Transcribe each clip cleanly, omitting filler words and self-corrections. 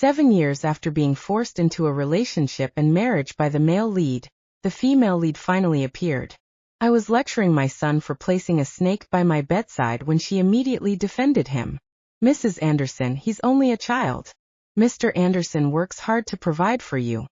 7 years after being forced into a relationship and marriage by the male lead, the female lead finally appeared. I was lecturing my son for placing a snake by my bedside when she immediately defended him. "Mrs. Anderson, he's only a child. Mr. Anderson works hard to provide for you.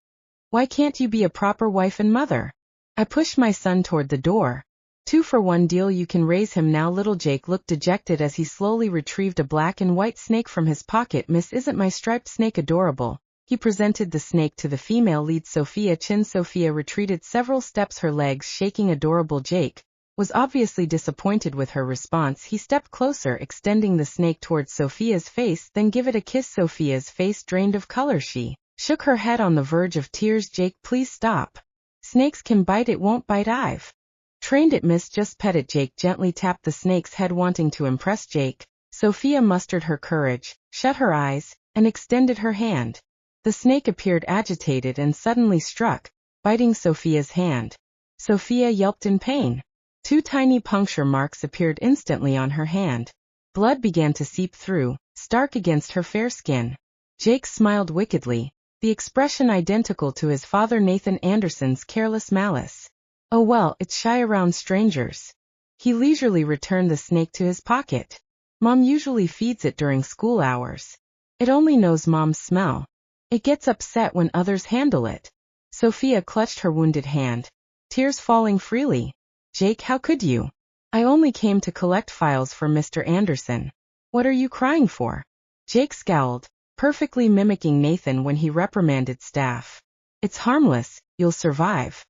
Why can't you be a proper wife and mother?" I pushed my son toward the door. "2-for-1 deal, you can raise him now." Little Jake looked dejected as he slowly retrieved a black and white snake from his pocket. "Miss, isn't my striped snake adorable?" He presented the snake to the female lead, Sophia Chin. Sophia retreated several steps, her legs shaking. Adorable Jake was obviously disappointed with her response. He stepped closer, extending the snake towards Sophia's face. "Then give it a kiss." Sophia's face drained of color. She shook her head on the verge of tears. "Jake, please stop. Snakes can bite, it won't bite. I've trained it, miss. Just pet it." Jake gently tapped the snake's head, wanting to impress Jake. Sophia mustered her courage, shut her eyes, and extended her hand. The snake appeared agitated and suddenly struck, biting Sophia's hand. Sophia yelped in pain. 2 tiny puncture marks appeared instantly on her hand. Blood began to seep through, stark against her fair skin. Jake smiled wickedly, the expression identical to his father Nathan Anderson's careless malice. "Oh well, it's shy around strangers." He leisurely returned the snake to his pocket. "Mom usually feeds it during school hours. It only knows Mom's smell. It gets upset when others handle it." Sophia clutched her wounded hand, tears falling freely. "Jake, how could you? I only came to collect files for Mr. Anderson." "What are you crying for?" Jake scowled, perfectly mimicking Nathan when he reprimanded staff. "It's harmless, you'll survive.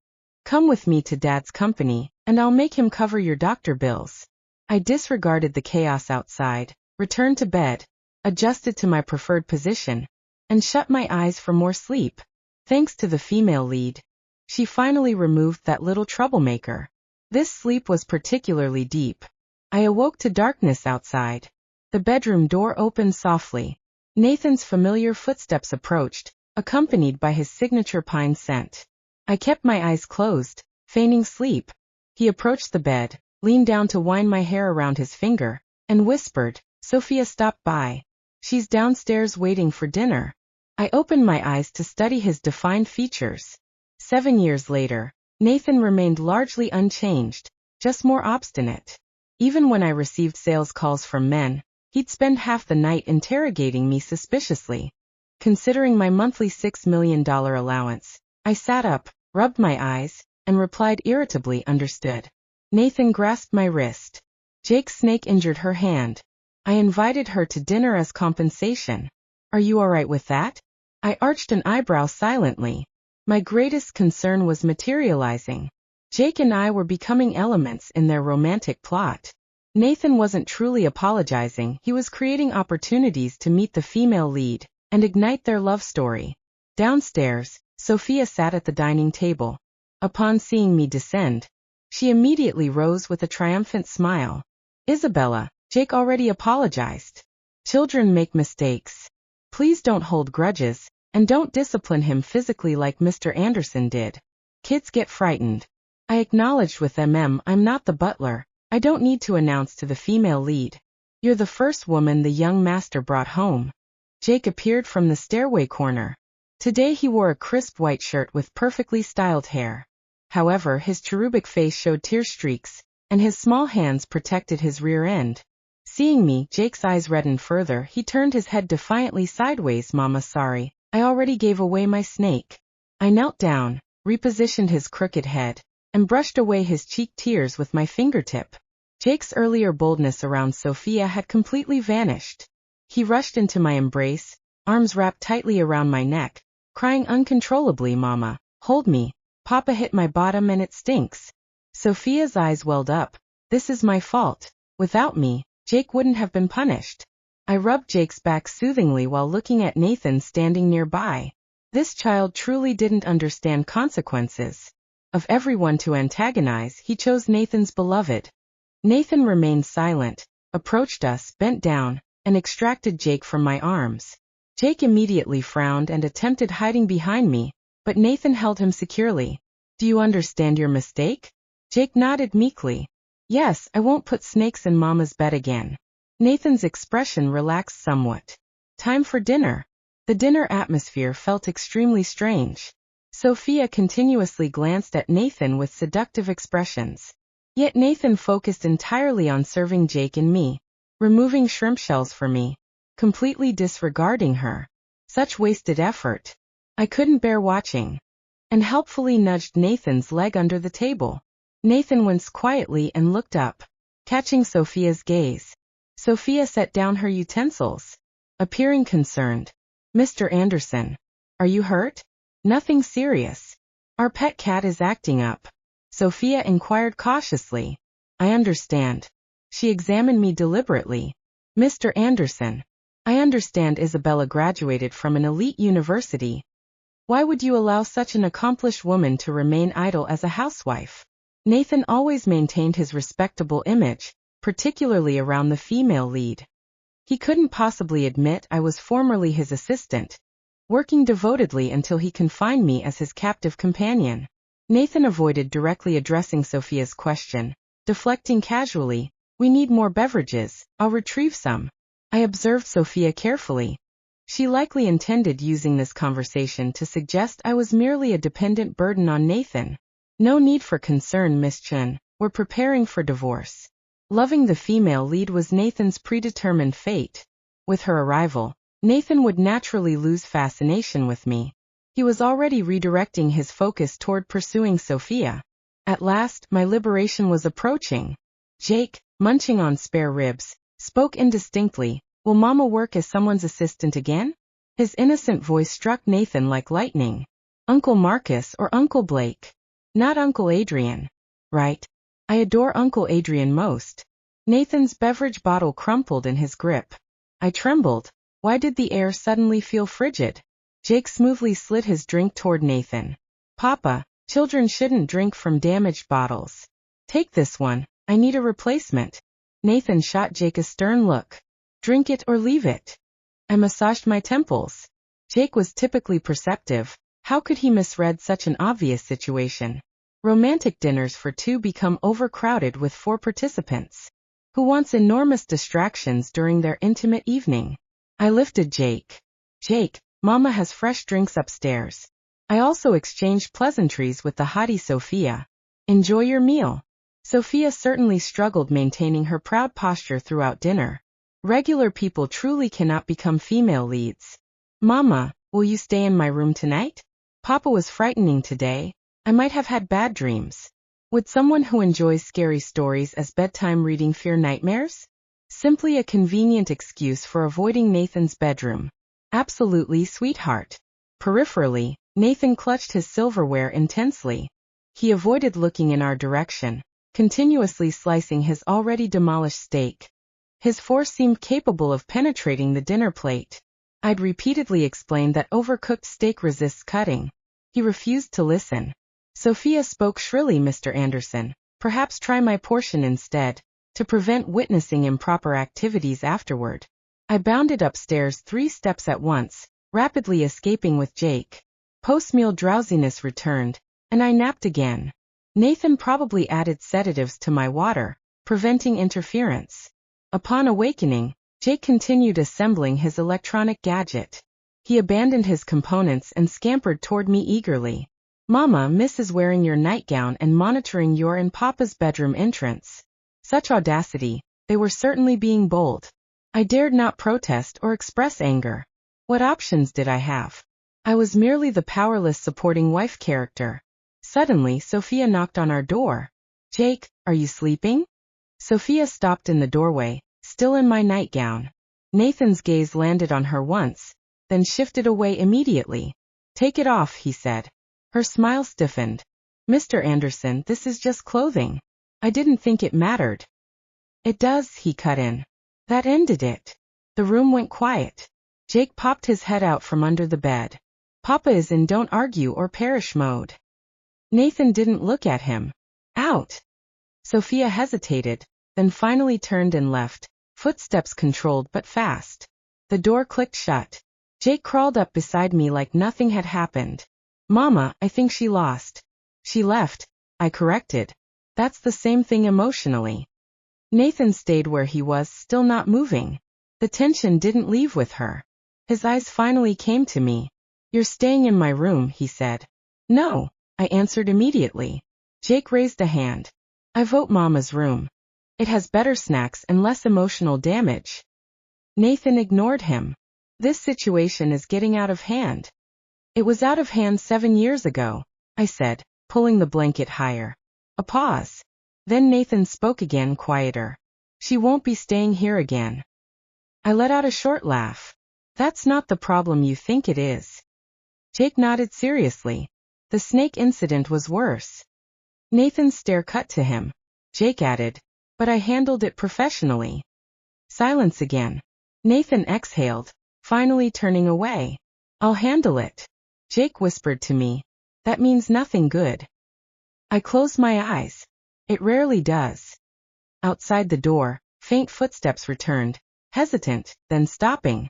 Come with me to Dad's company, and I'll make him cover your doctor bills." I disregarded the chaos outside, returned to bed, adjusted to my preferred position, and shut my eyes for more sleep. Thanks to the female lead, she finally removed that little troublemaker. This sleep was particularly deep. I awoke to darkness outside. The bedroom door opened softly. Nathan's familiar footsteps approached, accompanied by his signature pine scent. I kept my eyes closed, feigning sleep. He approached the bed, leaned down to wind my hair around his finger, and whispered, "Sophia stopped by. She's downstairs waiting for dinner." I opened my eyes to study his defined features. 7 years later, Nathan remained largely unchanged, just more obstinate. Even when I received sales calls from men, he'd spend half the night interrogating me suspiciously. Considering my monthly $6 million allowance, I sat up, rubbed my eyes, and replied irritably, "Understood." Nathan grasped my wrist. "Jake's snake injured her hand. I invited her to dinner as compensation. Are you all right with that?" I arched an eyebrow silently. My greatest concern was materializing. Jake and I were becoming elements in their romantic plot. Nathan wasn't truly apologizing, he was creating opportunities to meet the female lead and ignite their love story. Downstairs, Sophia sat at the dining table. Upon seeing me descend, she immediately rose with a triumphant smile. "Isabella, Jake already apologized. Children make mistakes. Please don't hold grudges, and don't discipline him physically like Mr. Anderson did. Kids get frightened." I acknowledged with "I'm not the butler. I don't need to announce to the female lead. You're the first woman the young master brought home." Jake appeared from the stairway corner. Today he wore a crisp white shirt with perfectly styled hair. However, his cherubic face showed tear streaks, and his small hands protected his rear end. Seeing me, Jake's eyes reddened further. He turned his head defiantly sideways. "Mama, sorry. I already gave away my snake." I knelt down, repositioned his crooked head, and brushed away his cheek tears with my fingertip. Jake's earlier boldness around Sophia had completely vanished. He rushed into my embrace, arms wrapped tightly around my neck, crying uncontrollably, "Mama, hold me. Papa hit my bottom and it stinks." Sophia's eyes welled up. "This is my fault. Without me, Jake wouldn't have been punished." I rubbed Jake's back soothingly while looking at Nathan standing nearby. This child truly didn't understand consequences. Of everyone to antagonize, he chose Nathan's beloved. Nathan remained silent, approached us, bent down, and extracted Jake from my arms. Jake immediately frowned and attempted hiding behind me, but Nathan held him securely. "Do you understand your mistake?" Jake nodded meekly. "Yes, I won't put snakes in Mama's bed again." Nathan's expression relaxed somewhat. "Time for dinner." The dinner atmosphere felt extremely strange. Sophia continuously glanced at Nathan with seductive expressions. Yet Nathan focused entirely on serving Jake and me, removing shrimp shells for me, completely disregarding her. Such wasted effort. I couldn't bear watching, and helpfully nudged Nathan's leg under the table. Nathan winced quietly and looked up, catching Sophia's gaze. Sophia set down her utensils, appearing concerned. Mr. Anderson, are you hurt? Nothing serious. Our pet cat is acting up. Sophia inquired cautiously. I understand. She examined me deliberately. Mr. Anderson, I understand Isabella graduated from an elite university. Why would you allow such an accomplished woman to remain idle as a housewife? Nathan always maintained his respectable image, particularly around the female lead. He couldn't possibly admit I was formerly his assistant, working devotedly until he confined me as his captive companion. Nathan avoided directly addressing Sophia's question, deflecting casually, we need more beverages, I'll retrieve some. I observed Sophia carefully. She likely intended using this conversation to suggest I was merely a dependent burden on Nathan. No need for concern, Miss Chen, we're preparing for divorce. Loving the female lead was Nathan's predetermined fate. With her arrival, Nathan would naturally lose fascination with me. He was already redirecting his focus toward pursuing Sophia. At last, my liberation was approaching. Jake, munching on spare ribs, spoke indistinctly, will Mama work as someone's assistant again? His innocent voice struck Nathan like lightning. Uncle Marcus or Uncle Blake? Not Uncle Adrian. Right. I adore Uncle Adrian most. Nathan's beverage bottle crumpled in his grip. I trembled. Why did the air suddenly feel frigid? Jake smoothly slid his drink toward Nathan. Papa, children shouldn't drink from damaged bottles. Take this one, I need a replacement. Nathan shot Jake a stern look. Drink it or leave it. I massaged my temples. Jake was typically perceptive. How could he misread such an obvious situation? Romantic dinners for two become overcrowded with 4 participants. Who wants enormous distractions during their intimate evening? I lifted Jake. Jake, Mama has fresh drinks upstairs. I also exchanged pleasantries with the haughty Sophia. Enjoy your meal. Sophia certainly struggled maintaining her proud posture throughout dinner. Regular people truly cannot become female leads. Mama, will you stay in my room tonight? Papa was frightening today. I might have had bad dreams. Would someone who enjoys scary stories as bedtime reading fear nightmares? Simply a convenient excuse for avoiding Nathan's bedroom. Absolutely, sweetheart. Peripherally, Nathan clutched his silverware intensely. He avoided looking in our direction, continuously slicing his already demolished steak. His force seemed capable of penetrating the dinner plate. I'd repeatedly explained that overcooked steak resists cutting. He refused to listen. Sophia spoke shrilly, Mr. Anderson. Perhaps try my portion instead, to prevent witnessing improper activities afterward. I bounded upstairs 3 steps at once, rapidly escaping with Jake. Post-meal drowsiness returned, and I napped again. Nathan probably added sedatives to my water, preventing interference. Upon awakening, Jake continued assembling his electronic gadget. He abandoned his components and scampered toward me eagerly. Mama, Miss is wearing your nightgown and monitoring your and Papa's bedroom entrance. Such audacity, they were certainly being bold. I dared not protest or express anger. What options did I have? I was merely the powerless supporting wife character. Suddenly, Sophia knocked on our door. Jake, are you sleeping? Sophia stopped in the doorway, still in my nightgown. Nathan's gaze landed on her once, then shifted away immediately. Take it off, he said. Her smile stiffened. Mr. Anderson, this is just clothing. I didn't think it mattered. It does, he cut in. That ended it. The room went quiet. Jake popped his head out from under the bed. Papa is in don't argue or perish mode. Nathan didn't look at him. Out. Sophia hesitated, then finally turned and left, footsteps controlled but fast. The door clicked shut. Jake crawled up beside me like nothing had happened. Mama, I think she lost. She left, I corrected. That's the same thing emotionally. Nathan stayed where he was, still not moving. The tension didn't leave with her. His eyes finally came to me. You're staying in my room, he said. No, I answered immediately. Jake raised a hand. I vote Mama's room. It has better snacks and less emotional damage. Nathan ignored him. This situation is getting out of hand. It was out of hand 7 years ago, I said, pulling the blanket higher. A pause. Then Nathan spoke again, quieter. She won't be staying here again. I let out a short laugh. That's not the problem you think it is. Jake nodded seriously. The snake incident was worse. Nathan's stare cut to him. Jake added, but I handled it professionally. Silence again. Nathan exhaled, finally turning away. I'll handle it. Jake whispered to me. That means nothing good. I closed my eyes. It rarely does. Outside the door, faint footsteps returned, hesitant, then stopping.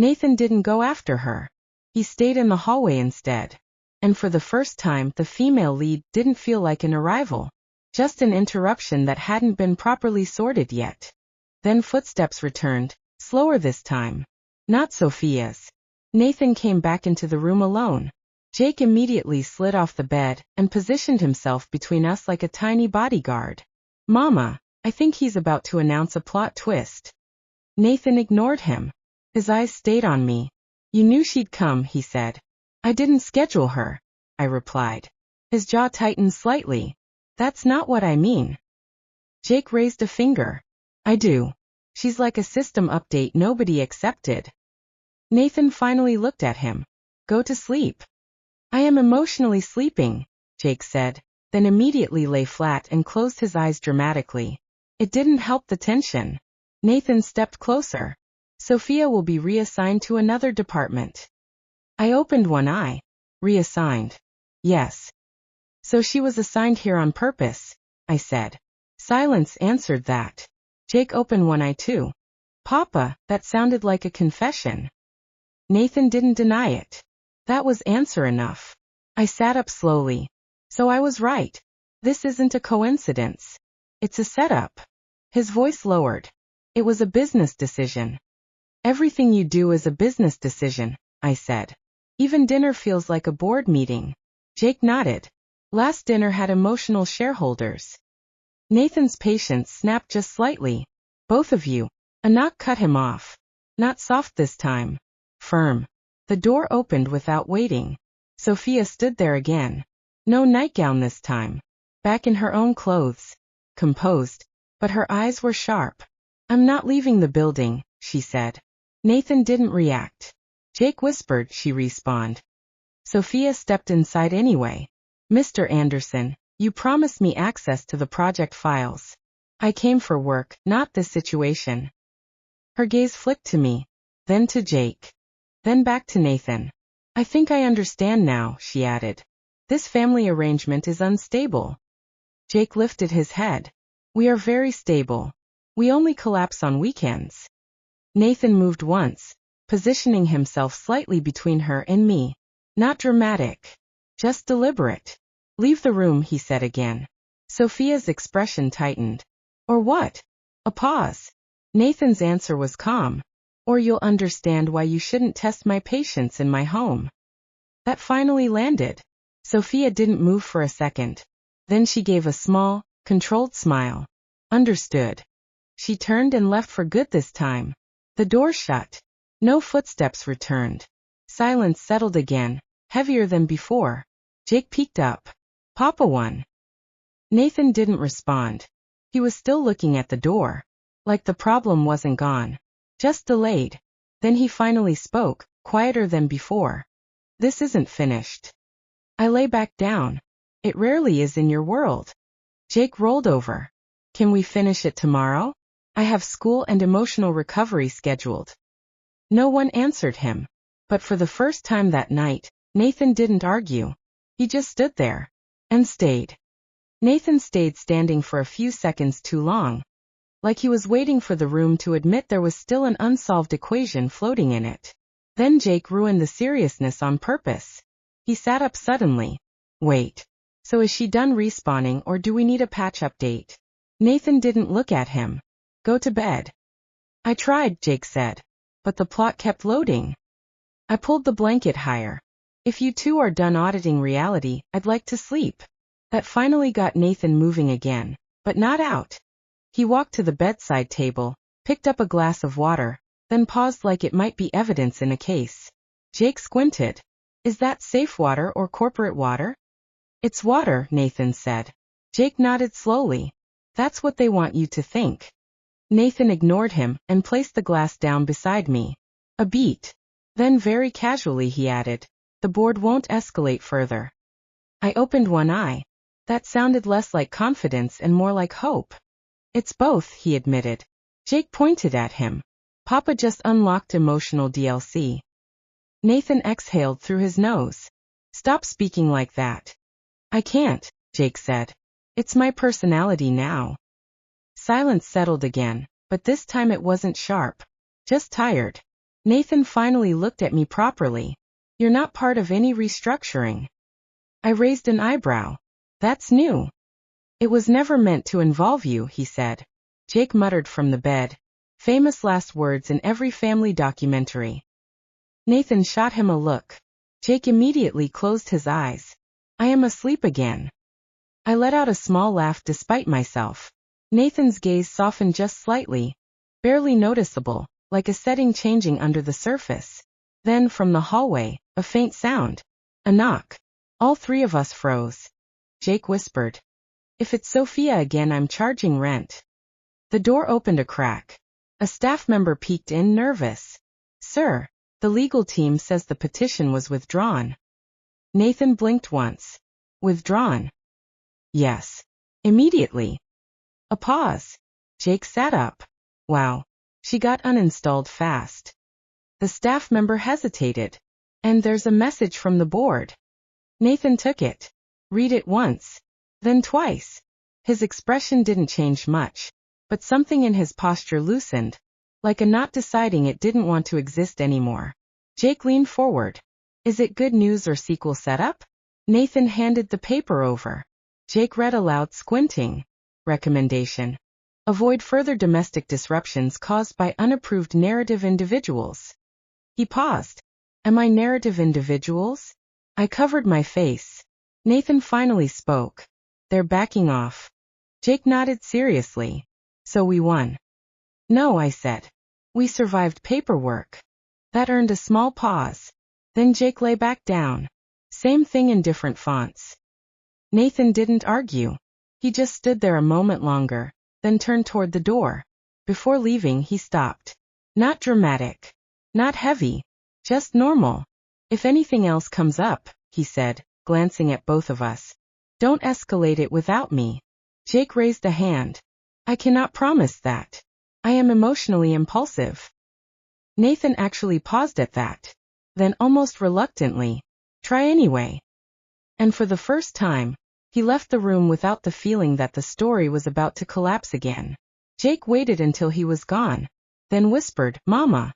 Nathan didn't go after her. He stayed in the hallway instead. And for the first time, the female lead didn't feel like an arrival, just an interruption that hadn't been properly sorted yet. Then footsteps returned, slower this time. Not Sophia's. Nathan came back into the room alone. Jake immediately slid off the bed and positioned himself between us like a tiny bodyguard. Mama, I think he's about to announce a plot twist. Nathan ignored him. His eyes stayed on me. You knew she'd come, he said. I didn't schedule her, I replied. His jaw tightened slightly. That's not what I mean. Jake raised a finger. I do. She's like a system update nobody accepted. Nathan finally looked at him. Go to sleep. I am emotionally sleeping, Jake said, then immediately lay flat and closed his eyes dramatically. It didn't help the tension. Nathan stepped closer. Sophia will be reassigned to another department. I opened one eye. Reassigned. Yes. So she was assigned here on purpose, I said. Silence answered that. Jake opened one eye too. Papa, that sounded like a confession. Nathan didn't deny it. That was answer enough. I sat up slowly. So I was right. This isn't a coincidence. It's a setup. His voice lowered. It was a business decision. Everything you do is a business decision, I said. Even dinner feels like a board meeting. Jake nodded. Last dinner had emotional shareholders. Nathan's patience snapped just slightly. Both of you. A knock cut him off. Not soft this time. Firm. The door opened without waiting. Sophia stood there again. No nightgown this time. Back in her own clothes. Composed. But her eyes were sharp. I'm not leaving the building, she said. Nathan didn't react. Jake whispered, she respawned. Sophia stepped inside anyway. Mr. Anderson, you promised me access to the project files. I came for work, not this situation. Her gaze flicked to me, then to Jake. Then back to Nathan. I think I understand now, she added. This family arrangement is unstable. Jake lifted his head. We are very stable. We only collapse on weekends. Nathan moved once, positioning himself slightly between her and me. Not dramatic. Just deliberate. Leave the room, he said again. Sophia's expression tightened. Or what? A pause. Nathan's answer was calm. Or you'll understand why you shouldn't test my patience in my home. That finally landed. Sophia didn't move for a second. Then she gave a small, controlled smile. Understood. She turned and left for good this time. The door shut. No footsteps returned. Silence settled again, heavier than before. Jake peeked up. Papa won. Nathan didn't respond. He was still looking at the door. Like the problem wasn't gone. Just delayed. Then he finally spoke, quieter than before. This isn't finished. I lay back down. It rarely is in your world. Jake rolled over. Can we finish it tomorrow? I have school and emotional recovery scheduled. No one answered him. But for the first time that night, Nathan didn't argue. He just stood there. And stayed. Nathan stayed standing for a few seconds too long. Like he was waiting for the room to admit there was still an unsolved equation floating in it. Then Jake ruined the seriousness on purpose. He sat up suddenly. Wait. So is she done respawning or do we need a patch update? Nathan didn't look at him. Go to bed. I tried, Jake said. But the plot kept loading. I pulled the blanket higher. If you two are done auditing reality, I'd like to sleep. That finally got Nathan moving again, but not out. He walked to the bedside table, picked up a glass of water, then paused like it might be evidence in a case. Jake squinted. Is that safe water or corporate water? It's water, Nathan said. Jake nodded slowly. That's what they want you to think. Nathan ignored him and placed the glass down beside me. A beat. Then very casually he added, the board won't escalate further. I opened one eye. That sounded less like confidence and more like hope. It's both, he admitted. Jake pointed at him. Papa just unlocked emotional DLC. Nathan exhaled through his nose. Stop speaking like that. I can't, Jake said. It's my personality now. Silence settled again, but this time it wasn't sharp. Just tired. Nathan finally looked at me properly. You're not part of any restructuring. I raised an eyebrow. That's new. It was never meant to involve you, he said. Jake muttered from the bed. Famous last words in every family documentary. Nathan shot him a look. Jake immediately closed his eyes. I am asleep again. I let out a small laugh despite myself. Nathan's gaze softened just slightly, barely noticeable, like a setting changing under the surface. Then from the hallway, a faint sound. A knock. All three of us froze. Jake whispered. If it's Sophia again, I'm charging rent. The door opened a crack. A staff member peeked in, nervous. Sir, the legal team says the petition was withdrawn. Nathan blinked once. Withdrawn? Yes. Immediately. A pause. Jake sat up. Wow. She got uninstalled fast. The staff member hesitated. And there's a message from the board. Nathan took it. Read it once. Then twice. His expression didn't change much, but something in his posture loosened, like a knot deciding it didn't want to exist anymore. Jake leaned forward. Is it good news or sequel setup? Nathan handed the paper over. Jake read aloud, squinting. Recommendation. Avoid further domestic disruptions caused by unapproved narrative individuals. He paused. Am I narrative individuals? I covered my face. Nathan finally spoke. They're backing off. Jake nodded seriously. So we won. No, I said. We survived paperwork. That earned a small pause. Then Jake lay back down. Same thing in different fonts. Nathan didn't argue. He just stood there a moment longer, then turned toward the door. Before leaving, he stopped. Not dramatic. Not heavy. Just normal. If anything else comes up, he said, glancing at both of us, don't escalate it without me. Jake raised a hand. I cannot promise that. I am emotionally impulsive. Nathan actually paused at that. Then almost reluctantly, try anyway. And for the first time, he left the room without the feeling that the story was about to collapse again. Jake waited until he was gone, then whispered, Mama.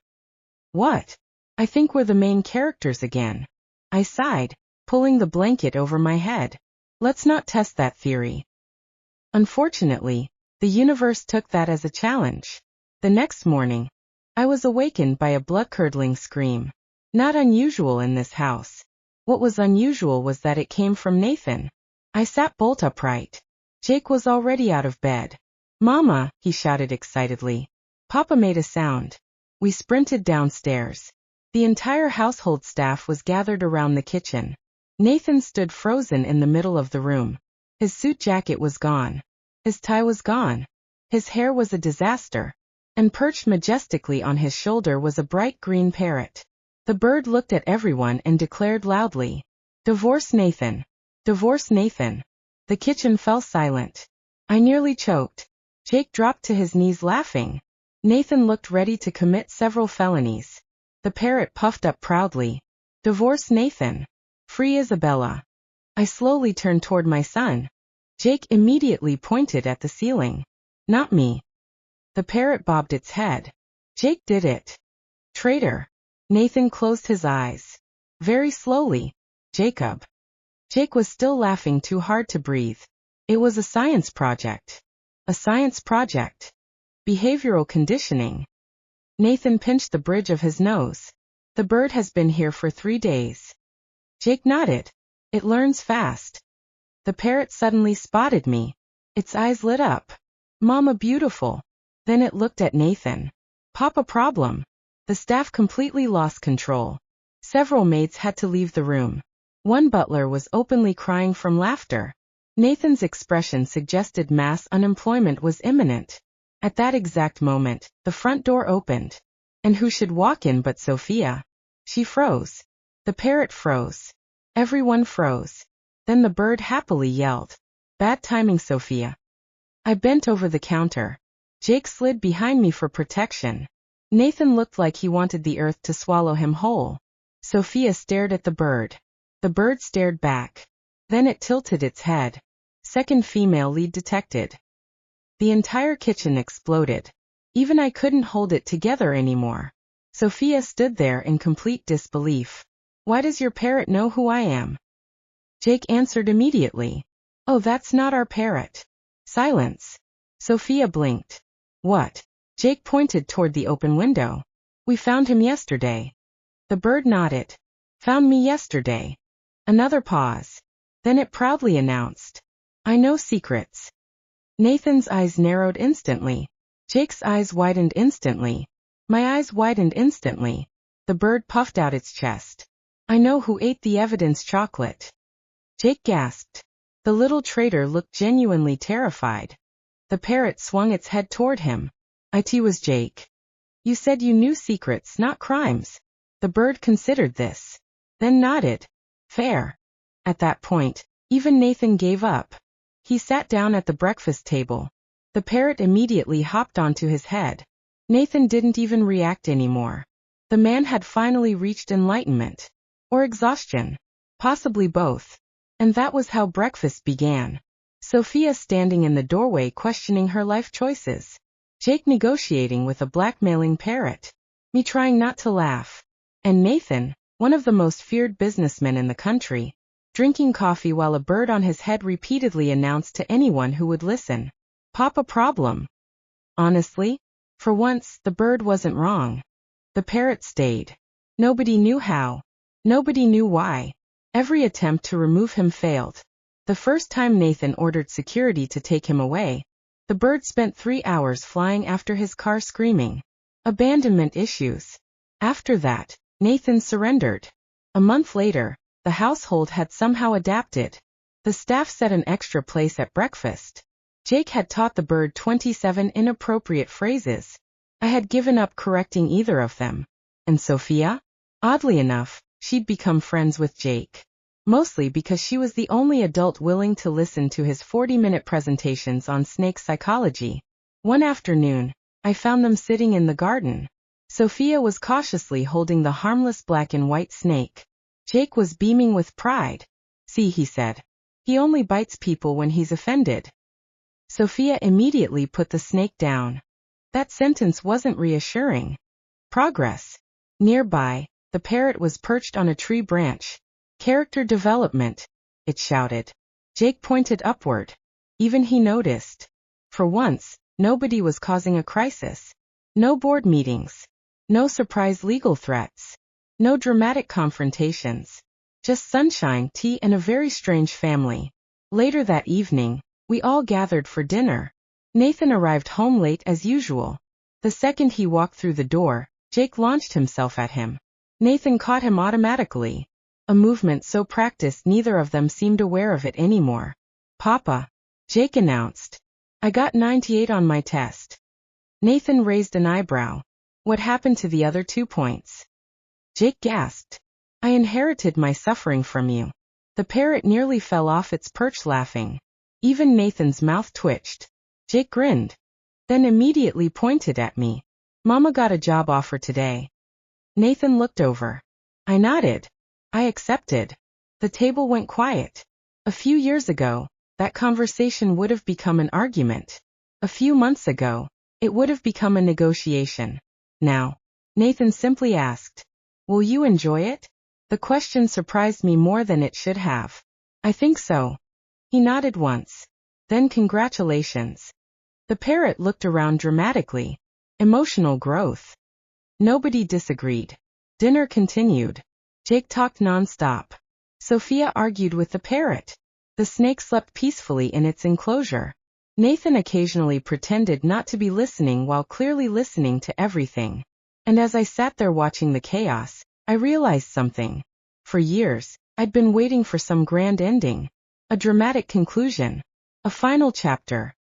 What? I think we're the main characters again. I sighed, pulling the blanket over my head. Let's not test that theory. Unfortunately, the universe took that as a challenge. The next morning, I was awakened by a blood-curdling scream. Not unusual in this house. What was unusual was that it came from Nathan. I sat bolt upright. Jake was already out of bed. Mama, he shouted excitedly. Papa made a sound. We sprinted downstairs. The entire household staff was gathered around the kitchen. Nathan stood frozen in the middle of the room. His suit jacket was gone. His tie was gone. His hair was a disaster. And perched majestically on his shoulder was a bright green parrot. The bird looked at everyone and declared loudly, Divorce Nathan. Divorce Nathan. The kitchen fell silent. I nearly choked. Jake dropped to his knees laughing. Nathan looked ready to commit several felonies. The parrot puffed up proudly. Divorce Nathan. Free Isabella. I slowly turned toward my son. Jake immediately pointed at the ceiling. Not me. The parrot bobbed its head. Jake did it. Traitor. Nathan closed his eyes. Very slowly. Jacob. Jake was still laughing too hard to breathe. It was a science project. A science project. Behavioral conditioning. Nathan pinched the bridge of his nose. The bird has been here for 3 days. Jake nodded. It learns fast. The parrot suddenly spotted me. Its eyes lit up. Mama beautiful. Then it looked at Nathan. Papa problem. The staff completely lost control. Several maids had to leave the room. One butler was openly crying from laughter. Nathan's expression suggested mass unemployment was imminent. At that exact moment, the front door opened. And who should walk in but Sophia? She froze. The parrot froze. Everyone froze. Then the bird happily yelled. Bad timing, Sophia. I bent over the counter. Jake slid behind me for protection. Nathan looked like he wanted the earth to swallow him whole. Sophia stared at the bird. The bird stared back. Then it tilted its head. Second female lead detected. The entire kitchen exploded. Even I couldn't hold it together anymore. Sophia stood there in complete disbelief. Why does your parrot know who I am? Jake answered immediately. Oh, that's not our parrot. Silence. Sophia blinked. What? Jake pointed toward the open window. We found him yesterday. The bird nodded. Found me yesterday. Another pause. Then it proudly announced. I know secrets. Nathan's eyes narrowed instantly. Jake's eyes widened instantly. My eyes widened instantly. The bird puffed out its chest. I know who ate the evidence chocolate. Jake gasped. The little traitor looked genuinely terrified. The parrot swung its head toward him. It was Jake. You said you knew secrets, not crimes. The bird considered this. Then nodded. Fair. At that point, even Nathan gave up. He sat down at the breakfast table. The parrot immediately hopped onto his head. Nathan didn't even react anymore. The man had finally reached enlightenment. Or exhaustion. Possibly both. And that was how breakfast began. Sophia standing in the doorway questioning her life choices. Jake negotiating with a blackmailing parrot. Me trying not to laugh. And Nathan, one of the most feared businessmen in the country, drinking coffee while a bird on his head repeatedly announced to anyone who would listen. Papa problem. Honestly, for once, the bird wasn't wrong. The parrot stayed. Nobody knew how. Nobody knew why. Every attempt to remove him failed. The first time Nathan ordered security to take him away, the bird spent 3 hours flying after his car screaming. Abandonment issues. After that, Nathan surrendered. A month later, the household had somehow adapted. The staff set an extra place at breakfast. Jake had taught the bird 27 inappropriate phrases. I had given up correcting either of them. And Sophia? Oddly enough, she'd become friends with Jake. Mostly because she was the only adult willing to listen to his 40-minute presentations on snake psychology. One afternoon, I found them sitting in the garden. Sophia was cautiously holding the harmless black and white snake. Jake was beaming with pride. See, he said. He only bites people when he's offended. Sophia immediately put the snake down. That sentence wasn't reassuring. Progress. Nearby, the parrot was perched on a tree branch. Character development, it shouted. Jake pointed upward. Even he noticed. For once, nobody was causing a crisis. No board meetings. No surprise legal threats. No dramatic confrontations. Just sunshine, tea, and a very strange family. Later that evening, we all gathered for dinner. Nathan arrived home late as usual. The second he walked through the door, Jake launched himself at him. Nathan caught him automatically. A movement so practiced neither of them seemed aware of it anymore. Papa, Jake announced. I got 98 on my test. Nathan raised an eyebrow. What happened to the other 2 points? Jake gasped. I inherited my suffering from you. The parrot nearly fell off its perch laughing. Even Nathan's mouth twitched. Jake grinned. Then immediately pointed at me. Mama got a job offer today. Nathan looked over. I nodded. I accepted. The table went quiet. A few years ago, that conversation would have become an argument. A few months ago, it would have become a negotiation. Now, Nathan simply asked, will you enjoy it? The question surprised me more than it should have. I think so. He nodded once. Then congratulations. The parrot looked around dramatically. Emotional growth. Nobody disagreed. Dinner continued. Jake talked non-stop. Sophia argued with the parrot. The snake slept peacefully in its enclosure. Nathan occasionally pretended not to be listening while clearly listening to everything. And as I sat there watching the chaos, I realized something. For years, I'd been waiting for some grand ending. A dramatic conclusion. A final chapter.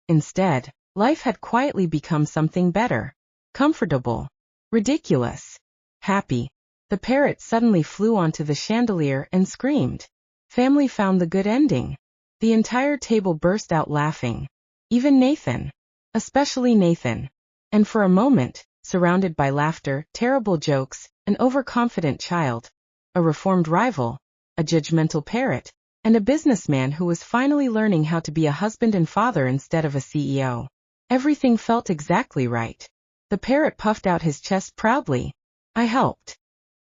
Instead, life had quietly become something better. Comfortable. Ridiculous. Happy. The parrot suddenly flew onto the chandelier and screamed. Family found the good ending. The entire table burst out laughing. Even Nathan. Especially Nathan. And for a moment, surrounded by laughter, terrible jokes, an overconfident child, a reformed rival, a judgmental parrot, and a businessman who was finally learning how to be a husband and father instead of a CEO. Everything felt exactly right. The parrot puffed out his chest proudly. I helped.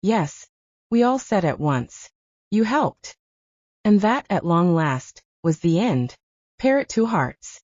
Yes. We all said at once. You helped. And that, at long last, was the end. Parrot 2 Hearts.